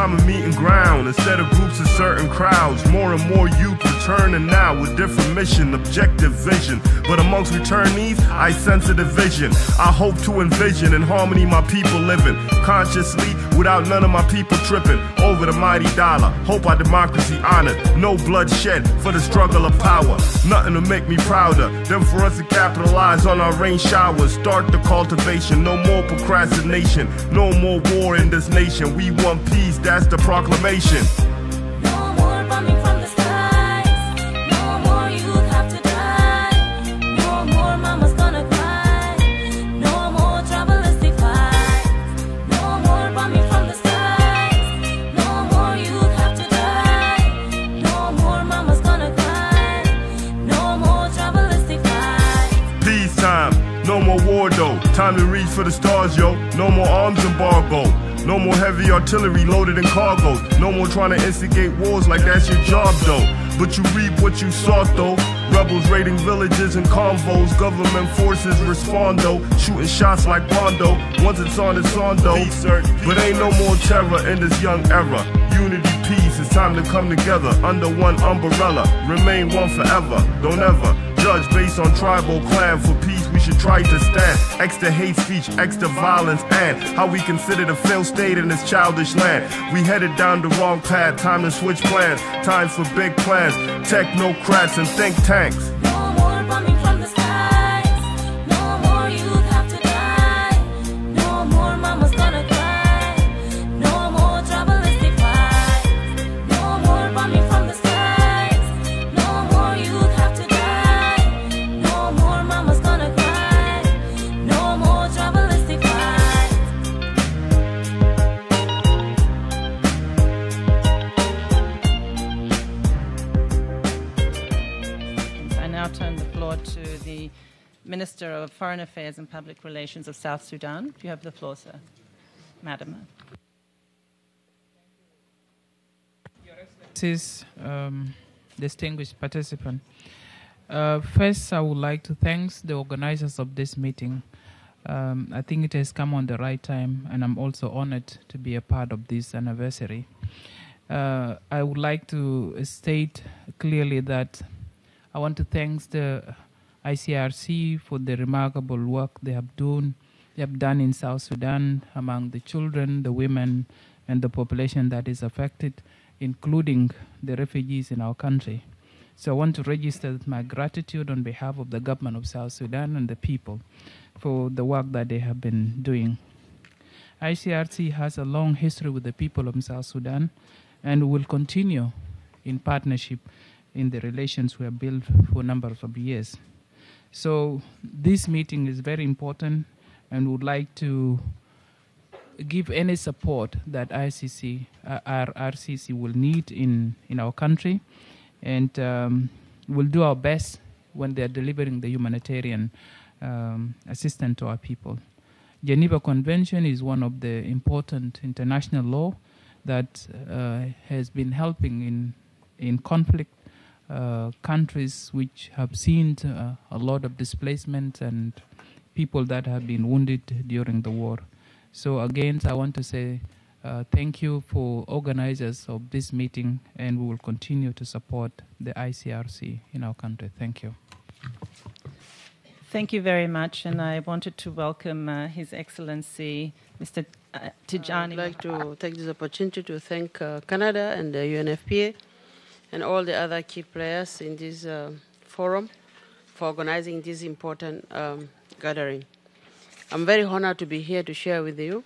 time of meeting ground. Instead of groups of certain crowds, more and more youth returning now with different mission, objective vision. But amongst returnees, I sense a division. I hope to envision in harmony my people living consciously without none of my people tripping over the mighty dollar. Hope our democracy honored, no bloodshed for the struggle of power. Nothing to make me prouder than for us to capitalize on our rain showers. Start the cultivation, no more procrastination, no more war in this nation. We want peace, that's the proclamation. No more bombing from the skies. No more youth have to die. No more mama's gonna cry. No more tribalistic fights. No more bombing from the skies. No more youth have to die. No more mama's gonna cry. No more tribalistic fights. Peace time, no more war though. Time to reach for the stars, yo. No more arms embargo. No more heavy artillery loaded in cargoes. No more trying to instigate wars like that's your job though. But you reap what you sought though. Rebels raiding villages and convos. Government forces respond though. Shooting shots like Rondo. Once it's on though. But ain't no more terror in this young era. Unity, peace, it's time to come together under one umbrella. Remain one forever. Don't ever judge based on tribal clan. For peace we should try to stand. Extra hate speech, extra violence, and how we consider the failed state in this childish land. We headed down the wrong path, time to switch plans. Time for big plans, technocrats and think tanks. No more bombing from the skies. No more youth have to die. No more mama's gonna cry. No more tribalistic fights. No more bombing from the skies. No more youth have to die. No more mama's gonna cry. No more tribalistic fights. I now turn the floor to the Minister of Foreign Affairs and Public Relations of South Sudan. You have the floor, sir. Madam. Your Excellencies, distinguished participant. First, I would like to thank the organizers of this meeting. I think it has come on the right time, and I'm also honored to be a part of this anniversary. I would like to state clearly that I want to thank the ICRC for the remarkable work they have done in South Sudan among the children, the women, and the population that is affected, including the refugees in our country. So I want to register my gratitude on behalf of the government of South Sudan and the people for the work that they have been doing. ICRC has a long history with the people of South Sudan and will continue in partnership in the relations we have built for numbers of years. So this meeting is very important and would like to give any support that RCC will need in our country, and we'll do our best when they're delivering the humanitarian assistance to our people. Geneva Convention is one of the important international law that has been helping in conflict countries which have seen a lot of displacement and people that have been wounded during the war. So again, I want to say thank you for organizers of this meeting, and we will continue to support the ICRC in our country. Thank you. Thank you very much, and I wanted to welcome His Excellency Mr. Tijani. I'd like to take this opportunity to thank Canada and the UNFPA and all the other key players in this forum for organizing this important gathering. I'm very honored to be here to share with you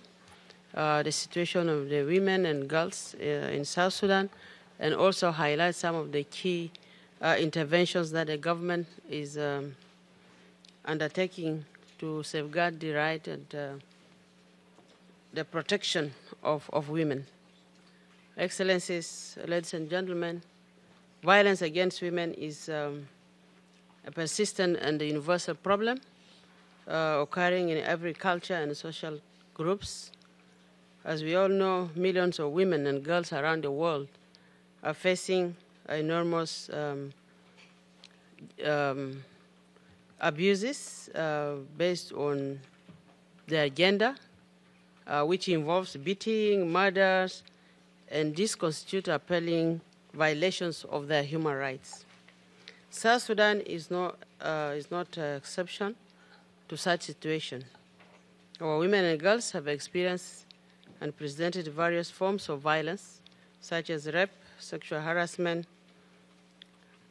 the situation of the women and girls in South Sudan, and also highlight some of the key interventions that the government is undertaking to safeguard the right and the protection of women. Excellencies, ladies and gentlemen, violence against women is a persistent and universal problem occurring in every culture and social groups. As we all know, millions of women and girls around the world are facing enormous abuses based on their gender, which involves beating, murders, and these constitute appalling violations of their human rights. South Sudan is not an exception to such situation. Our women and girls have experienced and presented various forms of violence, such as rape, sexual harassment,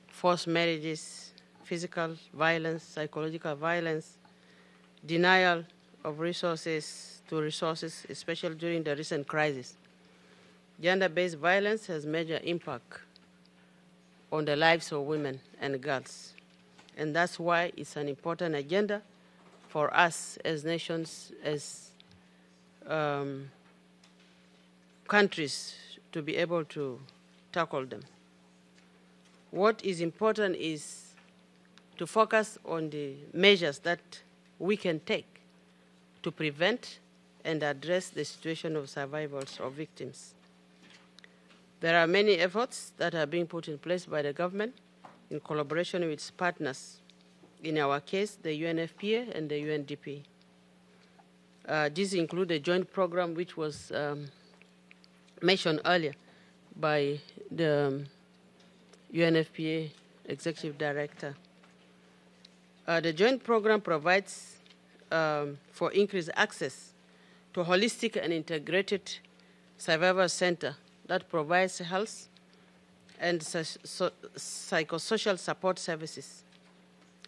forced marriages, physical violence, psychological violence, denial of resources, especially during the recent crisis. Gender-based violence has major impact on the lives of women and girls. And that's why it's an important agenda for us as nations, as countries, to be able to tackle them. What is important is to focus on the measures that we can take to prevent and address the situation of survivors or victims. There are many efforts that are being put in place by the government in collaboration with its partners, in our case, the UNFPA and the UNDP. These include a joint program which was mentioned earlier by the UNFPA Executive Director. The joint program provides for increased access to a holistic and integrated survival center that provides health and psychosocial support services,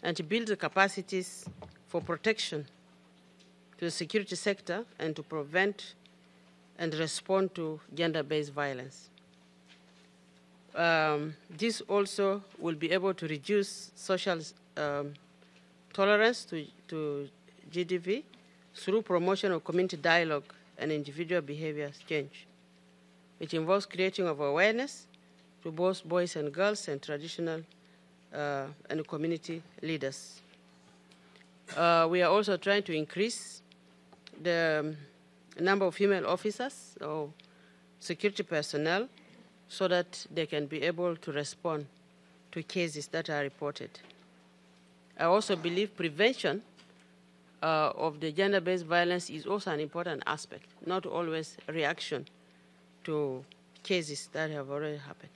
and to build the capacities for protection to the security sector and to prevent and respond to gender-based violence. This also will be able to reduce social tolerance to GDV through promotion of community dialogue and individual behavior change. It involves creating of awareness to both boys and girls and traditional and community leaders. We are also trying to increase the number of female officers or security personnel so that they can be able to respond to cases that are reported. I also believe prevention of the gender-based violence is also an important aspect, not always reaction to cases that have already happened.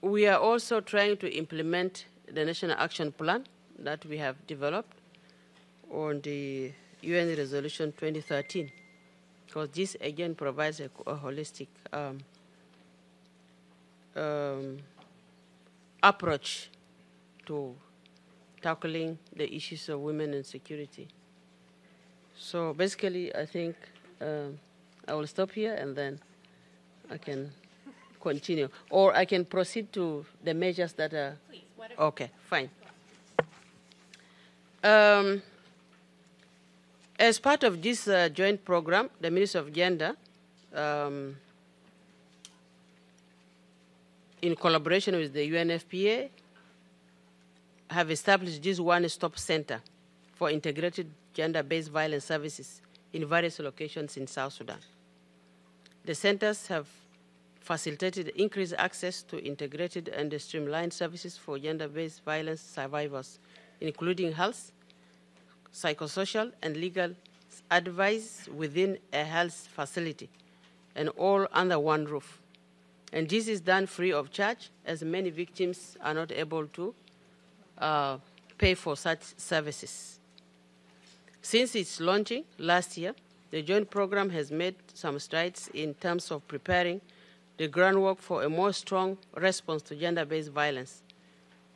We are also trying to implement the National Action Plan that we have developed on the UN Resolution 2013, because this again provides a holistic approach to tackling the issues of women and security. So basically, I think I will stop here and then I can continue. Or I can proceed to the measures that are... Please, whatever. Okay, fine. As part of this joint program, the Minister of Gender, in collaboration with the UNFPA, have established this one-stop center for integrated gender-based violence services in various locations in South Sudan. The centers have facilitated increased access to integrated and streamlined services for gender-based violence survivors, including health, psychosocial, and legal advice within a health facility, and all under one roof. And this is done free of charge, as many victims are not able to pay for such services. Since its launching last year, the joint program has made some strides in terms of preparing the groundwork for a more strong response to gender-based violence.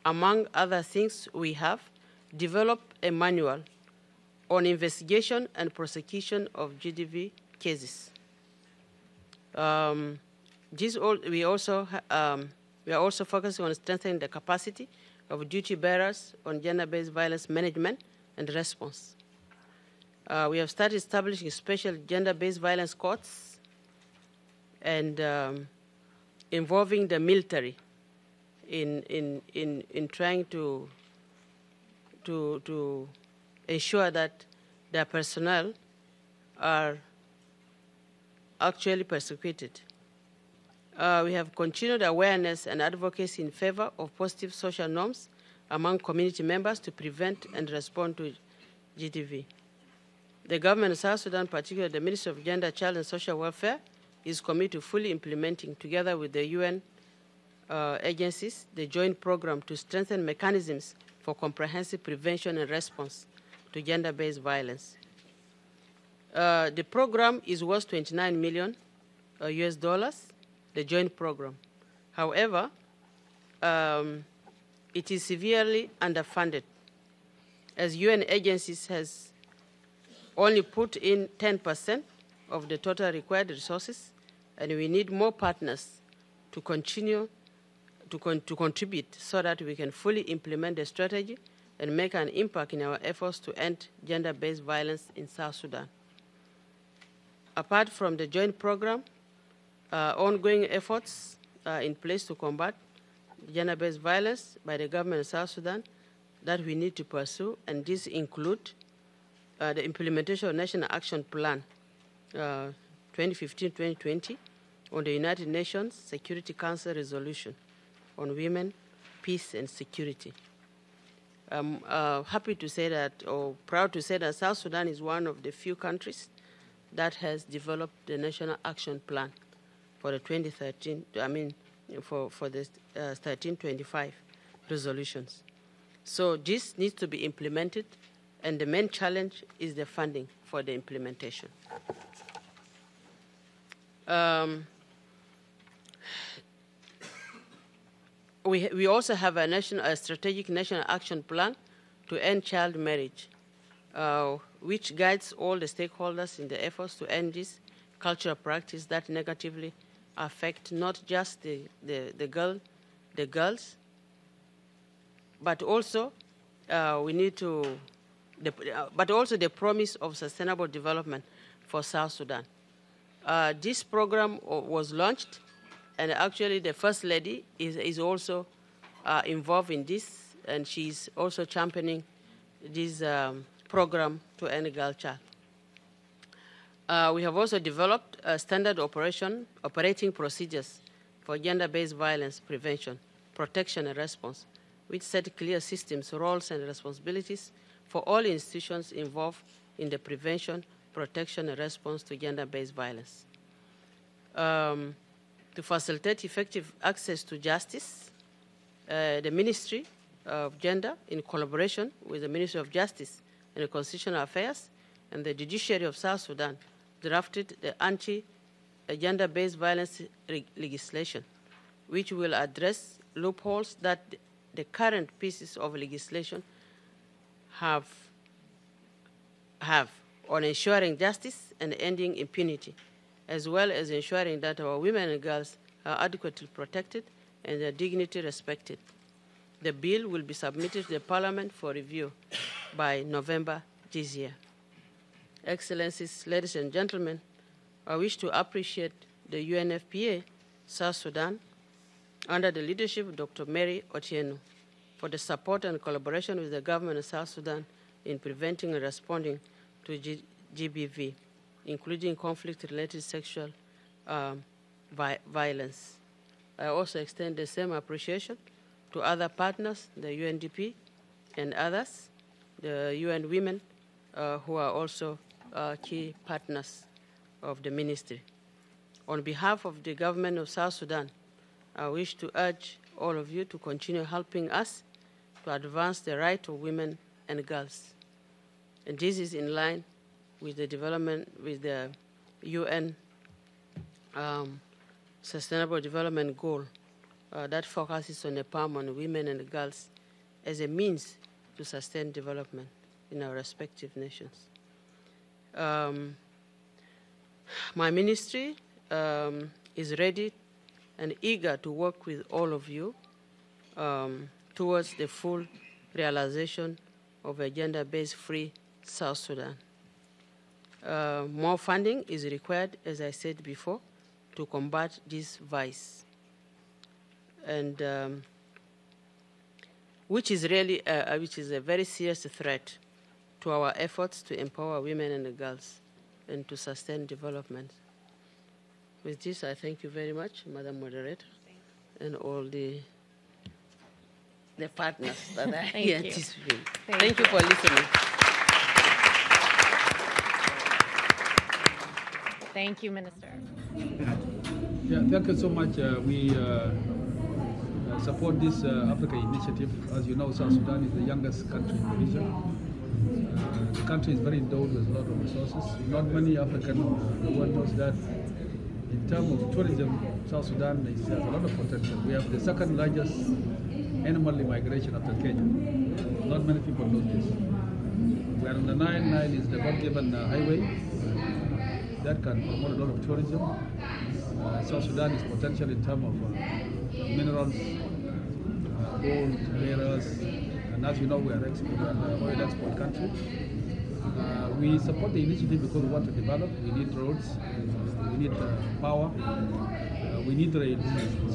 Among other things, we have developed a manual on investigation and prosecution of GDV cases. We are also focusing on strengthening the capacity of duty bearers on gender-based violence management and response. We have started establishing special gender-based violence courts and involving the military in trying to ensure that their personnel are actually persecuted. We have continued awareness and advocacy in favor of positive social norms among community members to prevent and respond to GDV. The government of South Sudan, particularly the Ministry of Gender, Child and Social Welfare, is committed to fully implementing, together with the UN agencies, the joint program to strengthen mechanisms for comprehensive prevention and response to gender-based violence. The program is worth $29 million US dollars, the joint program. However, it is severely underfunded, as UN agencies has only put in 10% of the total required resources, and we need more partners to continue to contribute so that we can fully implement the strategy and make an impact in our efforts to end gender-based violence in South Sudan. Apart from the joint program, ongoing efforts are in place to combat gender-based violence by the government of South Sudan that we need to pursue, and these include the implementation of National Action Plan 2015-2020 on the United Nations Security Council resolution on women, peace, and security. I'm happy to say that, or proud to say that South Sudan is one of the few countries that has developed the National Action Plan for the 2013, for the 1325 resolutions. So this needs to be implemented, and the main challenge is the funding for the implementation. We also have a strategic national action plan to end child marriage, which guides all the stakeholders in the efforts to end this cultural practice that negatively affect not just the girls, but also but also the promise of sustainable development for South Sudan. This program was launched, and actually the First Lady is also involved in this, and she's also championing this program to end girl child. We have also developed standard operating procedures for gender-based violence prevention, protection, and response, which set clear systems, roles, and responsibilities for all institutions involved in the prevention, protection, and response to gender-based violence. To facilitate effective access to justice, the Ministry of Gender, in collaboration with the Ministry of Justice and Constitutional Affairs and the Judiciary of South Sudan, drafted the anti-gender-based violence legislation, which will address loopholes that the current pieces of legislation have on ensuring justice and ending impunity, as well as ensuring that our women and girls are adequately protected and their dignity respected. The bill will be submitted to the Parliament for review by November this year. Excellencies, ladies and gentlemen, I wish to appreciate the UNFPA South Sudan under the leadership of Dr. Mary Otieno for the support and collaboration with the government of South Sudan in preventing and responding to GBV, including conflict-related sexual violence. I also extend the same appreciation to other partners, the UNDP and others, the UN Women, who are also key partners of the ministry. On behalf of the government of South Sudan, I wish to urge all of you to continue helping us to advance the right of women and girls. And this is in line with the development, with the UN Sustainable Development Goal that focuses on empowerment of women and girls as a means to sustain development in our respective nations. My ministry is ready and eager to work with all of you towards the full realization of a gender-based free South Sudan. More funding is required, as I said before, to combat this vice, and which is really which is a very serious threat to our efforts to empower women and girls and to sustain development. With this, I thank you very much, Madam Moderator, and all the partners that are here this week. Thank you for listening. Thank you, Minister. Yeah, thank you so much. We support this Africa initiative. As you know, South Sudan is the youngest country in the region. The country is very endowed with a lot of resources. Not many African the world knows that. In terms of tourism, South Sudan has a lot of potential. We have the second largest animal migration after Kenya. Not many people know this. We are on the Nile. Nile is the God-given highway that can promote a lot of tourism. South Sudan is potential in terms of minerals, gold, minerals, and as you know, we are an oil export country. We support the initiative because we want to develop. We need roads, we need power, we need rails,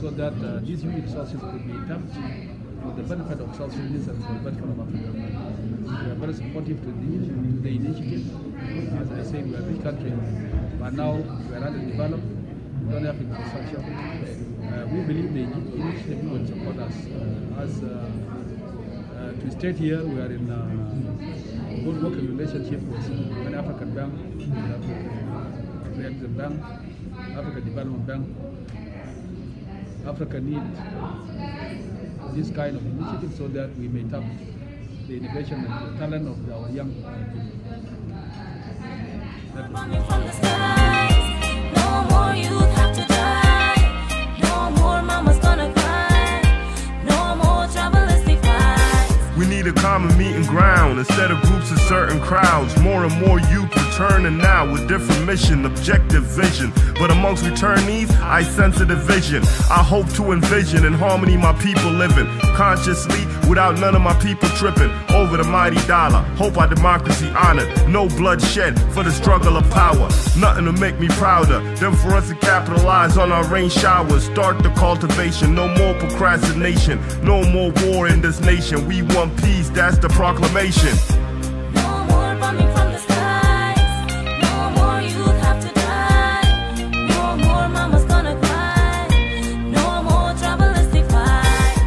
so that these human resources could be tapped for the benefit of South Sudanese and for the benefit of Africa. We are very supportive to the initiative. As I say, we are a rich country, but now we are underdeveloped. We don't have infrastructure. We believe the initiative will support us. To state here, we are in good working relationship with an African bank, African Bank, African Development Bank. Africa needs this kind of initiative so that we may tap the innovation and the talent of our young people. From the skies, no more youth have to die, no more mama's gonna cry, no more tribalistic fights. We need a common meeting ground instead of groups of certain crowds. More and more youth returning now with different mission, objective vision. But amongst returnees, I sense a division. I hope to envision in harmony my people living consciously without none of my people tripping over the mighty dollar. Hope our democracy honored. No bloodshed for the struggle of power. Nothing to make me prouder than for us to capitalize on our rain showers. Start the cultivation. No more procrastination. No more war in this nation. We want peace. That's the proclamation. No more bombing from the skies, no more youth have to die, no more mama's gonna cry, no more tribalistic fights.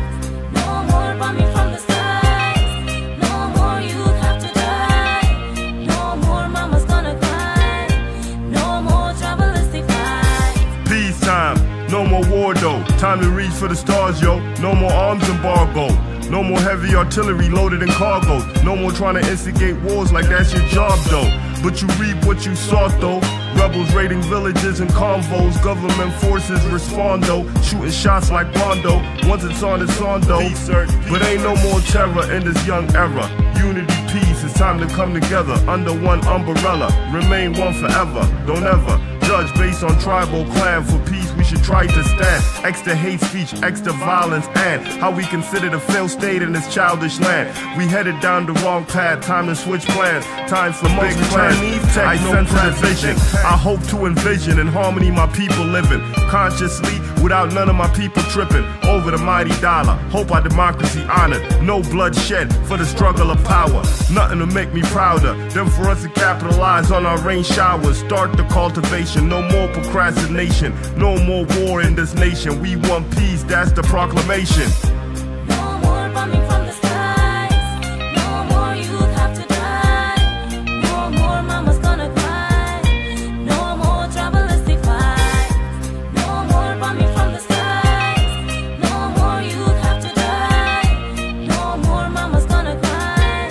No more bombing from the skies, no more youth have to die, no more mama's gonna cry, no more tribalistic fights. Peace time. No more war though. Time to reach for the stars, yo. No more arms embargo. No more heavy artillery loaded in cargoes. No more trying to instigate wars like that's your job though. But you reap what you sought though. Rebels raiding villages and convos. Government forces respond though. Shooting shots like Bondo. Once it's on though. But ain't no more terror in this young era. Unity, peace, it's time to come together under one umbrella. Remain one forever. Don't ever judge based on tribal clan. For peace we should try to stand. Extra hate speech, extra violence, and how we consider the failed state in this childish land. We headed down the wrong path, time to switch plans. Time for big plans. I sense a division. I hope to envision in harmony my people living consciously without none of my people tripping over the mighty dollar. Hope our democracy honored. No bloodshed for the struggle of power. Nothing to make me prouder than for us to capitalize on our rain showers. Start the cultivation. No more procrastination. No more war in this nation. We want peace. That's the proclamation. No more bombing from the skies, no more youth have to die, no more mama's gonna cry, no more tribalistic fights. No more bombing from the skies, no more youth have to die, no more mama's gonna cry,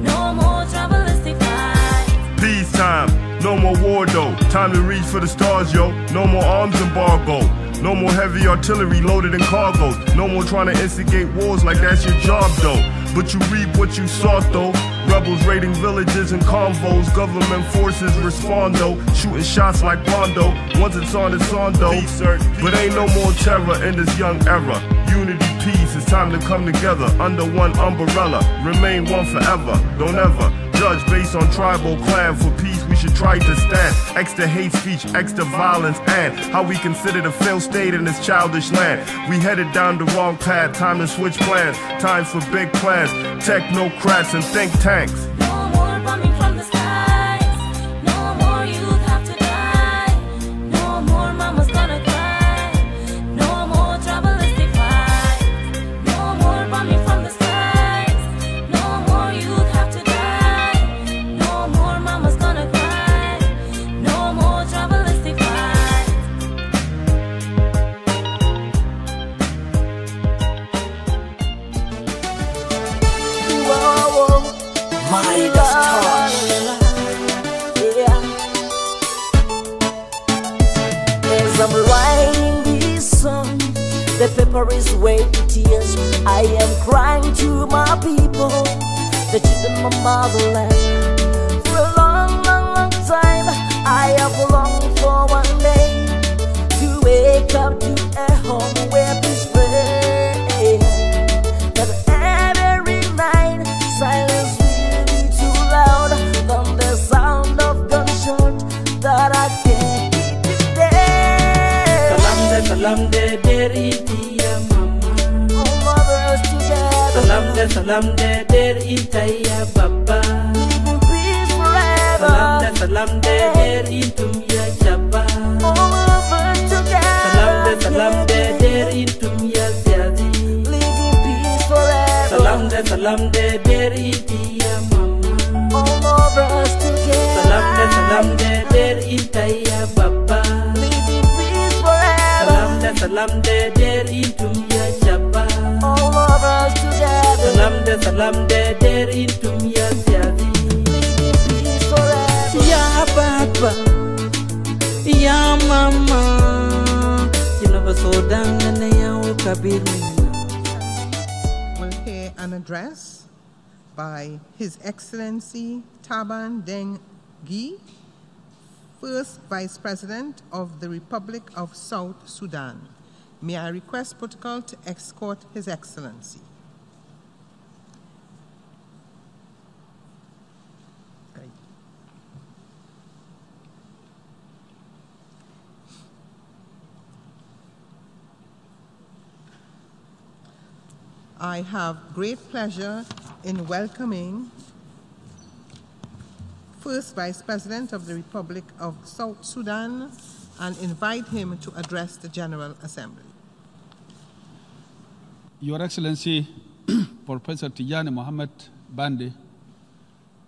no more tribalistic fights. Peace time. No more war though. Time to reach for the stars, yo. No more arms embargo. No more heavy artillery loaded in cargoes. No more trying to instigate wars like that's your job though. But you reap what you sought though. Rebels raiding villages and convos. Government forces respond though. Shooting shots like Bondo. Once it's on though. But ain't no more terror in this young era. Unity, peace, it's time to come together under one umbrella. Remain one forever. Don't ever judge based on tribal clan. For peace we should try to stand. Extra hate speech, extra violence, and how we consider the failed state in this childish land. We headed down the wrong path, time to switch plans. Time for big plans, technocrats and think tanks. No more bombing from the skies, no more youth have to die, no more mama's gonna cry, no more tribalistic fights. No more bombing from the skies, no more youth have to die, no more mama's gonna cry, no more tribalistic I'm writing this song, the paper is wet with tears. I am crying to my people, the children of my motherland. For a long, long, long time, I have longed for one day to wake up to a home where peace reigns. But every night, silence will be too loud from the sound of gunshot that I can't keep it there. Salam de deri ya mama. All mothers together. Salam de deri ya baba. Live in peace forever. Salam de deri ya chaba. All of us together. Salam de deri ya ziazi. Live in peace forever. Salam de deri ya mama. All of us together. Salam de deri ya baba. Live in peace forever. Salam de deri ya chaba. All of us together. Salam de deri ya ziazi. Live in peace forever. Ya baba, ya mama, Sudan na ya ukabir. We'll hear an address by His Excellency Taban Deng Gai, First Vice President of the Republic of South Sudan. May I request protocol to escort His Excellency. I have great pleasure in welcoming First Vice President of the Republic of South Sudan and invite him to address the General Assembly. Your Excellency, Professor Tijani Mohammed Bande,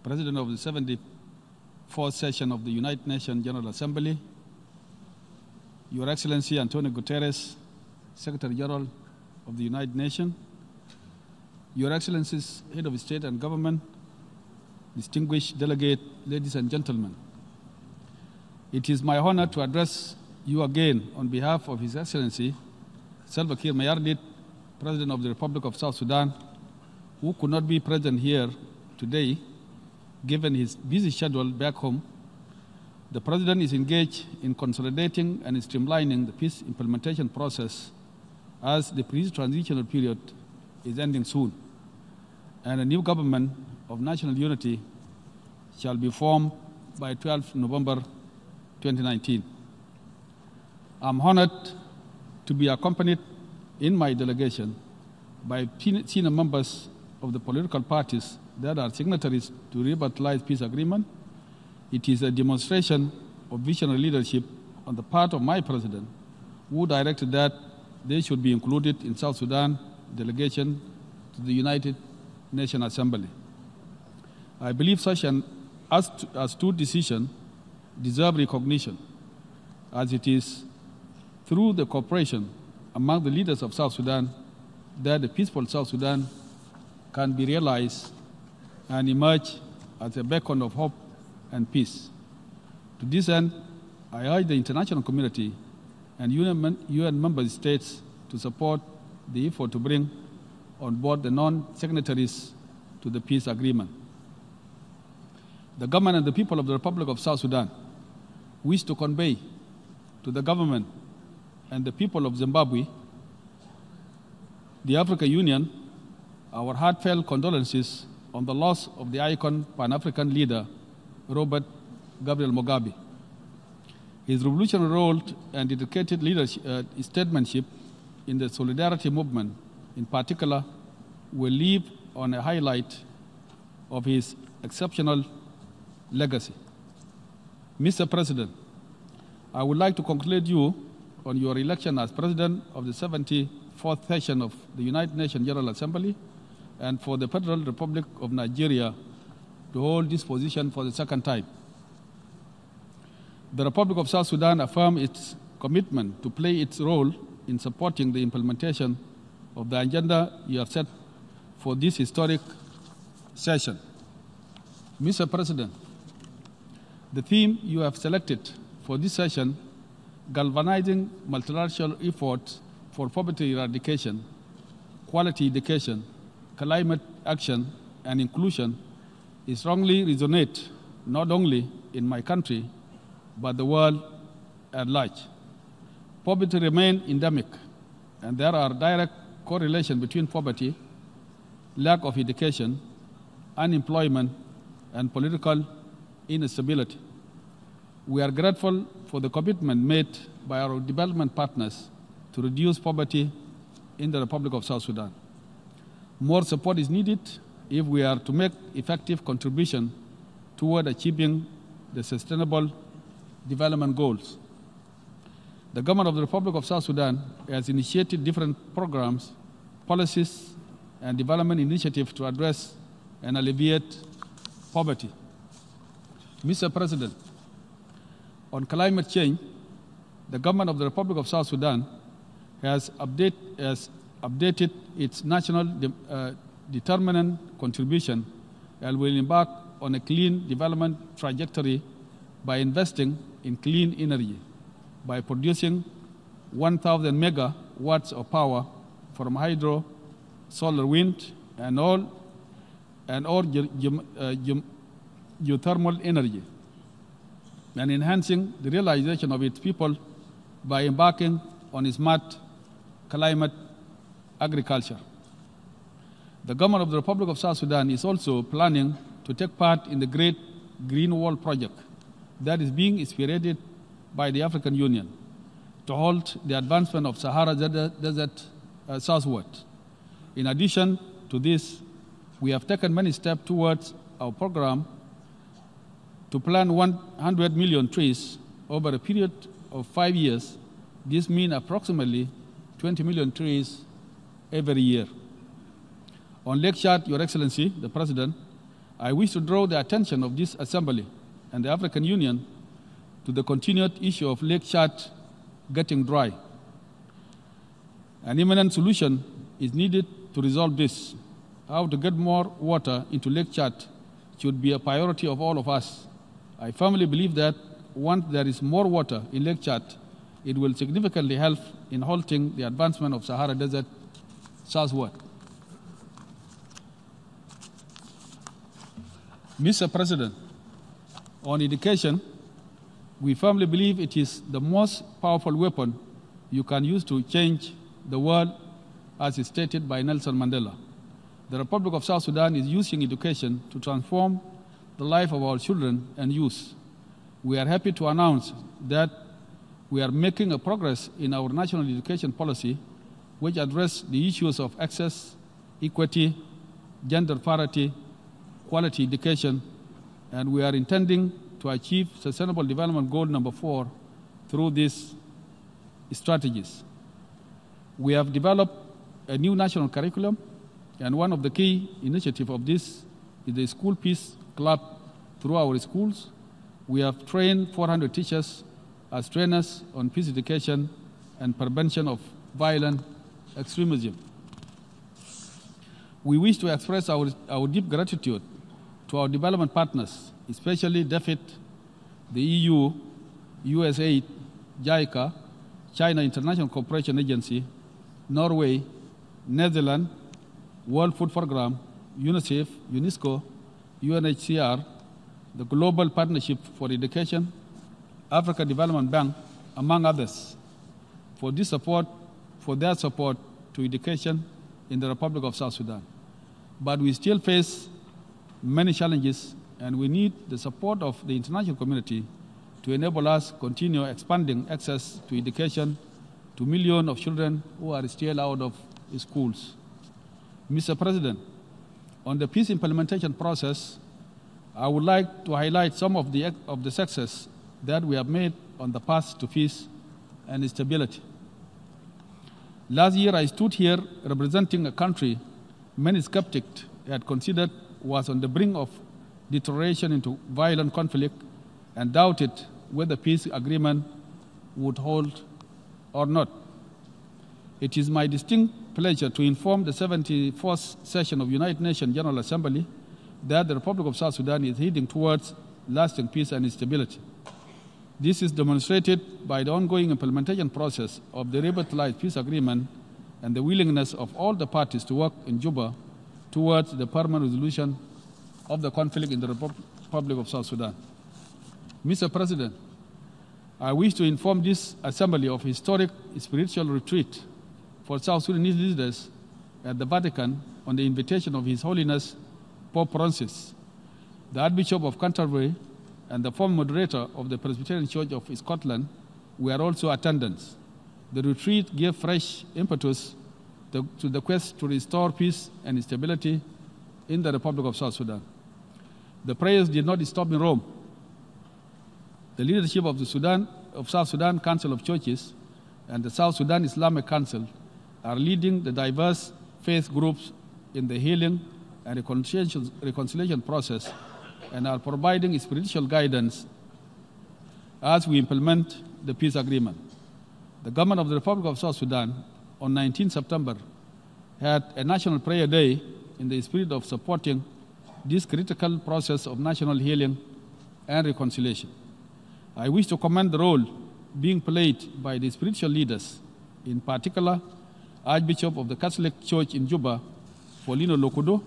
President of the 74th Session of the United Nations General Assembly, Your Excellency Antonio Guterres, Secretary General of the United Nations, Your Excellencies, Head of State and Government, distinguished delegate, ladies and gentlemen. It is my honor to address you again on behalf of His Excellency Salva Kiir Mayardit, President of the Republic of South Sudan, who could not be present here today given his busy schedule back home. The President is engaged in consolidating and streamlining the peace implementation process as the peace transitional period is ending soon, and a new government of national unity shall be formed by 12 November 2019. I'm honored to be accompanied in my delegation by senior members of the political parties that are signatories to revitalize peace agreement. It is a demonstration of visionary leadership on the part of my president, who directed that they should be included in South Sudan delegation to the United Nations Assembly. I believe such an astute decision deserves recognition, as it is through the cooperation among the leaders of South Sudan that the peaceful South Sudan can be realized and emerge as a beacon of hope and peace. To this end, I urge the international community and UN member states to support the effort to bring on board the non-signatories to the peace agreement. The government and the people of the Republic of South Sudan wish to convey to the government and the people of Zimbabwe, the African Union, our heartfelt condolences on the loss of the icon Pan-African leader, Robert Gabriel Mugabe. His revolutionary role and dedicated leadership, statesmanship in the solidarity movement, in particular, will leave on a highlight of his exceptional legacy. Mr. President, I would like to congratulate you on your election as President of the 74th session of the United Nations General Assembly and for the Federal Republic of Nigeria to hold this position for the second time. The Republic of South Sudan affirms its commitment to play its role in supporting the implementation of the agenda you have set for this historic session. Mr. President, the theme you have selected for this session galvanizing multilateral efforts for poverty eradication, quality education, climate action, and inclusion strongly resonate not only in my country, but the world at large. Poverty remains endemic, and there are direct correlations between poverty, lack of education, unemployment, and political instability. We are grateful for the commitment made by our development partners to reduce poverty in the Republic of South Sudan. More support is needed if we are to make effective contribution toward achieving the Sustainable Development Goals. The government of the Republic of South Sudan has initiated different programs, policies, and development initiatives to address and alleviate poverty. Mr. President, on climate change, the government of the Republic of South Sudan has updated its national determinant contribution and will embark on a clean development trajectory by investing in clean energy, by producing 1,000 megawatts of power from hydro, solar, wind, and all geothermal energy, and enhancing the realization of its people by embarking on smart climate agriculture. The government of the Republic of South Sudan is also planning to take part in the Great Green Wall project that is being spearheaded by the African Union to halt the advancement of Sahara Desert southward. In addition to this, we have taken many steps towards our program to plant 100 million trees over a period of 5 years. This means approximately 20 million trees every year. On Lake Chad, Your Excellency, the President, I wish to draw the attention of this Assembly and the African Union to the continued issue of Lake Chad getting dry. An imminent solution is needed to resolve this. How to get more water into Lake Chad should be a priority of all of us. I firmly believe that once there is more water in Lake Chad, it will significantly help in halting the advancement of Sahara Desert southward. Mr. President, on education, we firmly believe it is the most powerful weapon you can use to change the world, as is stated by Nelson Mandela. The Republic of South Sudan is using education to transform the life of our children and youth. We are happy to announce that we are making a progress in our national education policy, which addresses the issues of access, equity, gender parity, quality education, and we are intending to achieve Sustainable Development Goal number 4 through these strategies. We have developed a new national curriculum, and one of the key initiatives of this is the School Peace Club through our schools. We have trained 400 teachers as trainers on peace education and prevention of violent extremism. We wish to express our deep gratitude to our development partners, especially DFID, the EU, USAID, JICA, China International Cooperation Agency, Norway, Netherlands, World Food Programme, UNICEF, UNESCO, UNHCR, the Global Partnership for Education, Africa Development Bank, among others, for their support to education in the Republic of South Sudan. But we still face many challenges, and we need the support of the international community to enable us to continue expanding access to education to millions of children who are still out of schools. Mr. President, on the peace implementation process, I would like to highlight some of the success that we have made on the path to peace and stability. Last year, I stood here representing a country many skeptics had considered was on the brink of deterioration into violent conflict and doubted whether peace agreement would hold or not. It is my distinct pleasure to inform the 74th session of United Nations General Assembly that the Republic of South Sudan is heading towards lasting peace and stability. This is demonstrated by the ongoing implementation process of the revitalized peace agreement and the willingness of all the parties to work in Juba towards the permanent resolution of the conflict in the Republic of South Sudan. Mr. President, I wish to inform this assembly of historic spiritual retreat for South Sudanese leaders at the Vatican on the invitation of His Holiness Pope Francis, the Archbishop of Canterbury, and the former moderator of the Presbyterian Church of Scotland were also attendants. The retreat gave fresh impetus to the quest to restore peace and stability in the Republic of South Sudan. The prayers did not stop in Rome. The leadership of South Sudan Council of Churches and the South Sudan Islamic Council are leading the diverse faith groups in the healing and reconciliation process and are providing spiritual guidance as we implement the peace agreement. The government of the Republic of South Sudan on 19 September had a national prayer day in the spirit of supporting this critical process of national healing and reconciliation. I wish to commend the role being played by the spiritual leaders, in particular Archbishop of the Catholic Church in Juba, Paulino Lokudo,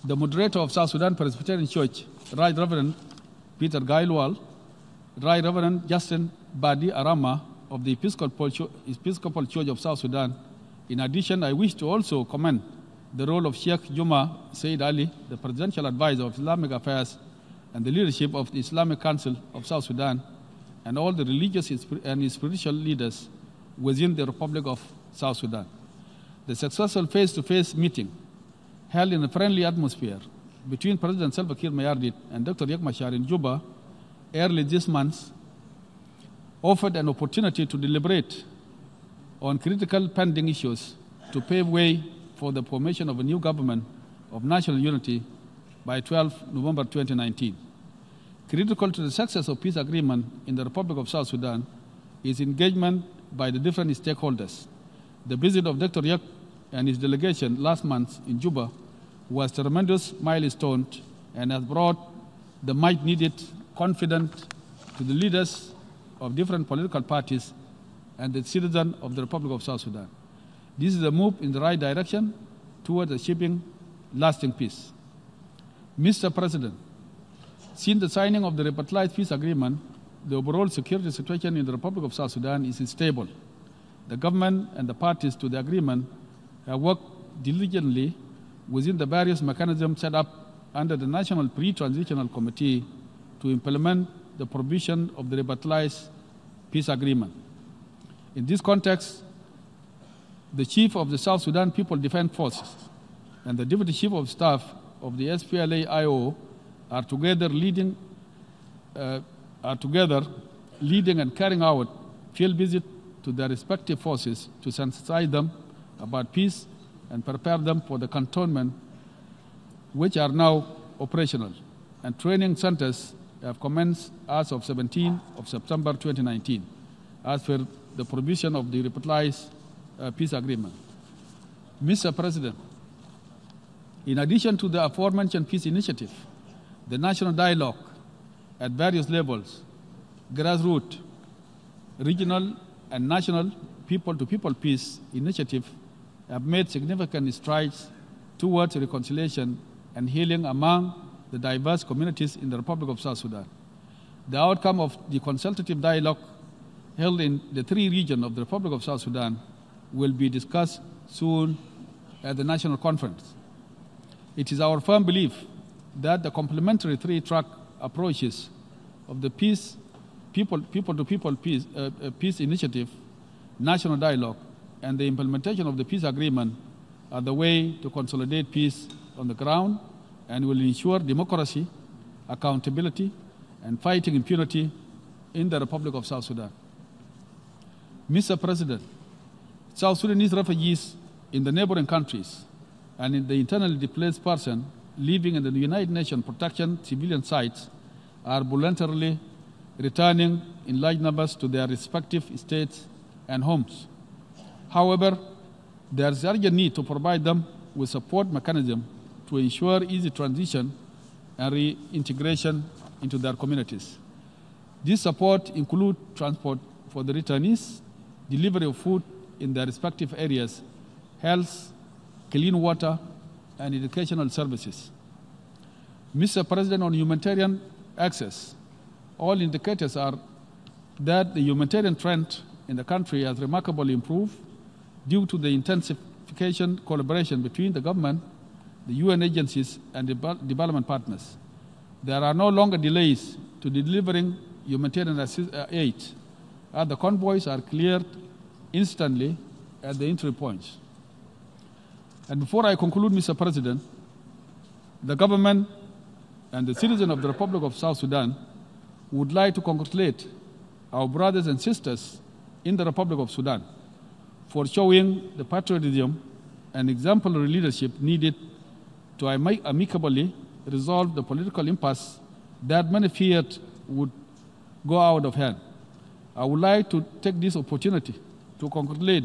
the moderator of South Sudan Presbyterian Church, Right Reverend Peter Gailwal, Right Reverend Justin Badi Arama of the Episcopal Church of South Sudan. In addition, I wish to also commend the role of Sheikh Juma Said Ali, the Presidential Advisor of Islamic Affairs, and the leadership of the Islamic Council of South Sudan, and all the religious and spiritual leaders within the Republic of South Sudan. The successful face-to-face meeting held in a friendly atmosphere between President Salva Kiir Mayardit and Dr. Riek Machar in Juba early this month offered an opportunity to deliberate on critical pending issues to pave way for the formation of a new government of national unity by 12 November 2019. Critical to the success of peace agreement in the Republic of South Sudan is engagement by the different stakeholders. The visit of Dr. Riek and his delegation last month in Juba was a tremendous milestone and has brought the much-needed confidence to the leaders of different political parties and the citizens of the Republic of South Sudan. This is a move in the right direction towards achieving lasting peace. Mr. President, since the signing of the revitalized peace agreement, the overall security situation in the Republic of South Sudan is stable. The government and the parties to the agreement have worked diligently within the various mechanisms set up under the National Pre-Transitional Committee to implement the provision of the revitalized peace agreement. In this context, the Chief of the South Sudan People Defense Forces and the Deputy Chief of Staff of the SPLA-IO are together leading and carrying out field visits to their respective forces to sensitize them about peace and prepare them for the cantonment, which are now operational. And training centers have commenced as of 17 of September 2019, as per the provision of the revitalized peace agreement. Mr. President, in addition to the aforementioned peace initiative, the national dialogue at various levels, grassroots, regional and national people-to-people peace initiative have made significant strides towards reconciliation and healing among the diverse communities in the Republic of South Sudan. The outcome of the consultative dialogue held in the three regions of the Republic of South Sudan will be discussed soon at the National Conference. It is our firm belief that the complementary three-track approaches of the people-to-people peace initiative, national dialogue, and the implementation of the peace agreement are the way to consolidate peace on the ground and will ensure democracy, accountability, and fighting impunity in the Republic of South Sudan. Mr. President, South Sudanese refugees in the neighboring countries and in the internally displaced person living in the United Nations protection civilian sites are voluntarily returning in large numbers to their respective states and homes. However, there is urgent need to provide them with support mechanism to ensure easy transition and reintegration into their communities. This support includes transport for the returnees, delivery of food in their respective areas, health, clean water, and educational services. Mr. President, on humanitarian access, all indicators are that the humanitarian trend in the country has remarkably improved due to the intensification collaboration between the government, the UN agencies, and development partners. There are no longer delays to delivering humanitarian aid, as the convoys are cleared instantly at the entry points. And before I conclude, Mr. President, the government and the citizens of the Republic of South Sudan would like to congratulate our brothers and sisters in the Republic of Sudan for showing the patriotism and exemplary leadership needed to amicably resolve the political impasse that many feared would go out of hand. I would like to take this opportunity to congratulate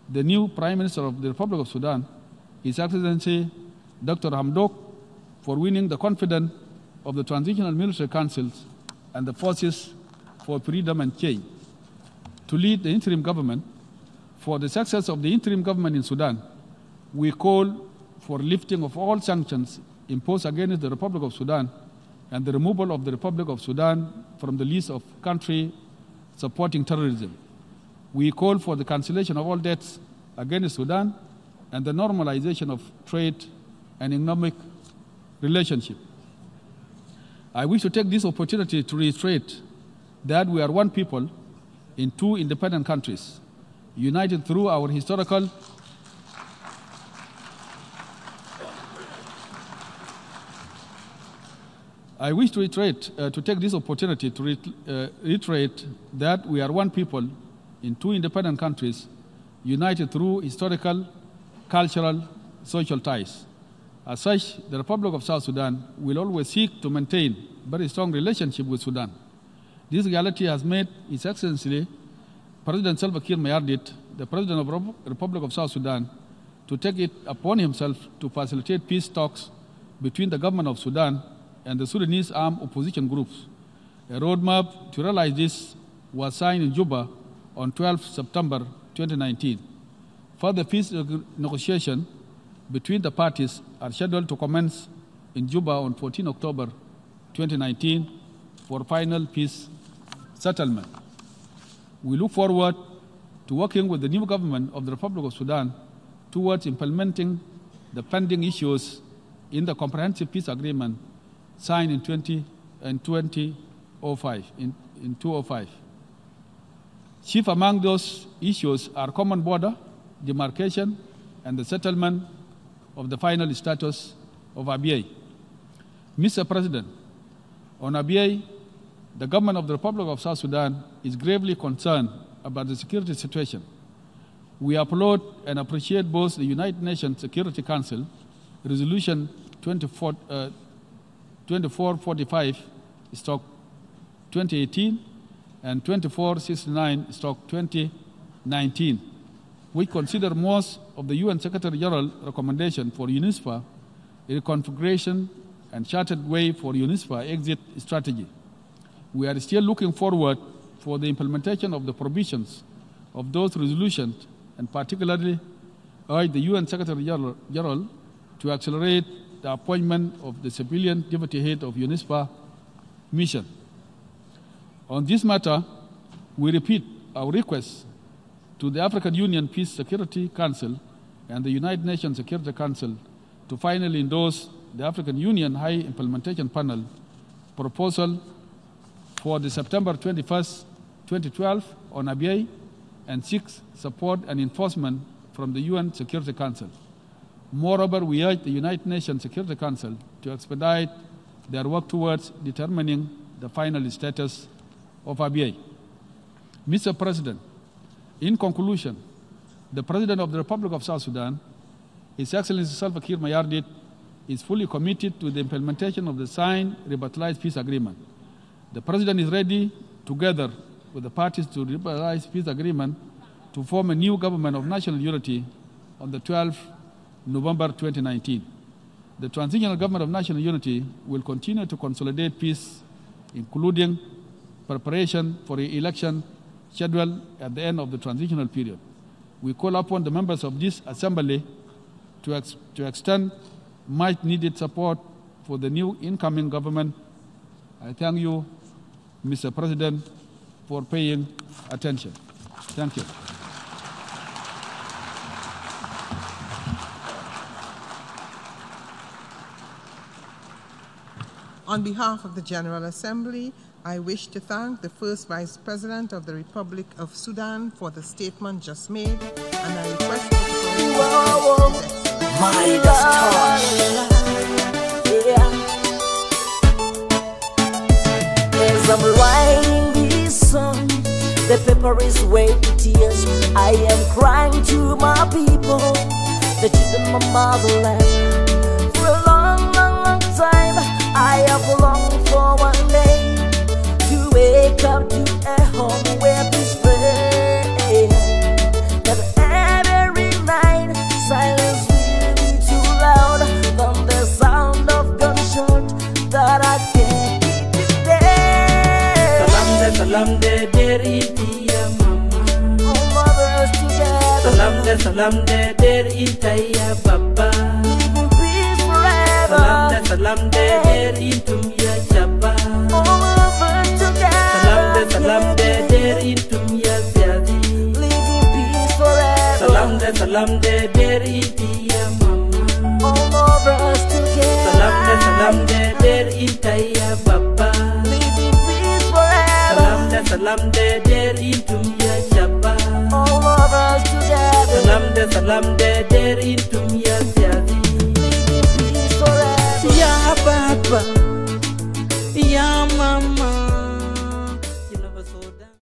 the new Prime Minister of the Republic of Sudan, His Excellency Dr. Hamdok, for winning the confidence of the Transitional Military Councils and the Forces for Freedom and Change to lead the interim government. For the success of the interim government in Sudan, we call for lifting of all sanctions imposed against the Republic of Sudan and the removal of the Republic of Sudan from the list of countries supporting terrorism. We call for the cancellation of all debts against Sudan and the normalization of trade and economic relationship. I wish to take this opportunity to reiterate that we are one people in two independent countries, united through our historical I wish to take this opportunity to reiterate that we are one people in two independent countries, united through historical, cultural, social ties. As such, the Republic of South Sudan will always seek to maintain very strong relationship with Sudan. This reality has made His Excellency President Salva Kiir Mayardit, the President of the Republic of South Sudan, to take it upon himself to facilitate peace talks between the government of Sudan and the Sudanese armed opposition groups. A roadmap to realize this was signed in Juba on 12 September 2019. Further peace negotiations between the parties are scheduled to commence in Juba on 14 October 2019 for final peace settlement. We look forward to working with the new government of the Republic of Sudan towards implementing the pending issues in the comprehensive peace agreement signed in 2005. Chief among those issues are common border, demarcation, and the settlement of the final status of Abyei. Mr. President, on Abyei, the government of the Republic of South Sudan is gravely concerned about the security situation. We applaud and appreciate both the United Nations Security Council Resolution 2445/2018 and 2469/2019, which consider most of the UN Secretary General recommendation for UNISPA a configuration and charted way for UNISPA exit strategy. We are still looking forward for the implementation of the provisions of those resolutions, and particularly urge the UN Secretary General to accelerate the appointment of the civilian deputy head of UNISPA mission. On this matter, we repeat our request to the African Union Peace Security Council and the United Nations Security Council to finally endorse the African Union High Implementation Panel proposal for the September 21st, 2012 on Abyei, and seek support and enforcement from the UN Security Council. Moreover, we urge the United Nations Security Council to expedite their work towards determining the final status of Abyei. Mr. President, in conclusion, the President of the Republic of South Sudan, His Excellency Salva Kiir Mayardit, is fully committed to the implementation of the signed revitalized peace agreement. The President is ready, together with the parties to revitalize peace agreement, to form a new government of national unity on the 12th November 2019. The Transitional Government of National Unity will continue to consolidate peace, including preparation for the election scheduled at the end of the transitional period. We call upon the members of this assembly to extend much-needed support for the new incoming government. I thank you, Mr. President, for paying attention. Thank you. On behalf of the General Assembly, I wish to thank the First Vice President of the Republic of Sudan for the statement just made, and I request Midas touch. Yeah. As I'm writing this song, the paper is wet with tears. I am crying to my people, the children of my motherland. For a long, long, long time, I have longed for one day to wake up to a home where peace reigns. But every night, silence will be too loud from the sound of gunshot that I can't keep it there. Salam de deriti ya mama. All mothers together. Salam de deriti ya baba. Living peace forever. Salam de deritum ya chapa. All mothers together. Salam de deritum ya ziadi. Living peace forever. Salam de deriti ya mama. All mothers together. Salam de deriti ya baba. Living peace forever. Salam de deritum ya chapa. All mothers together. Salam de deritum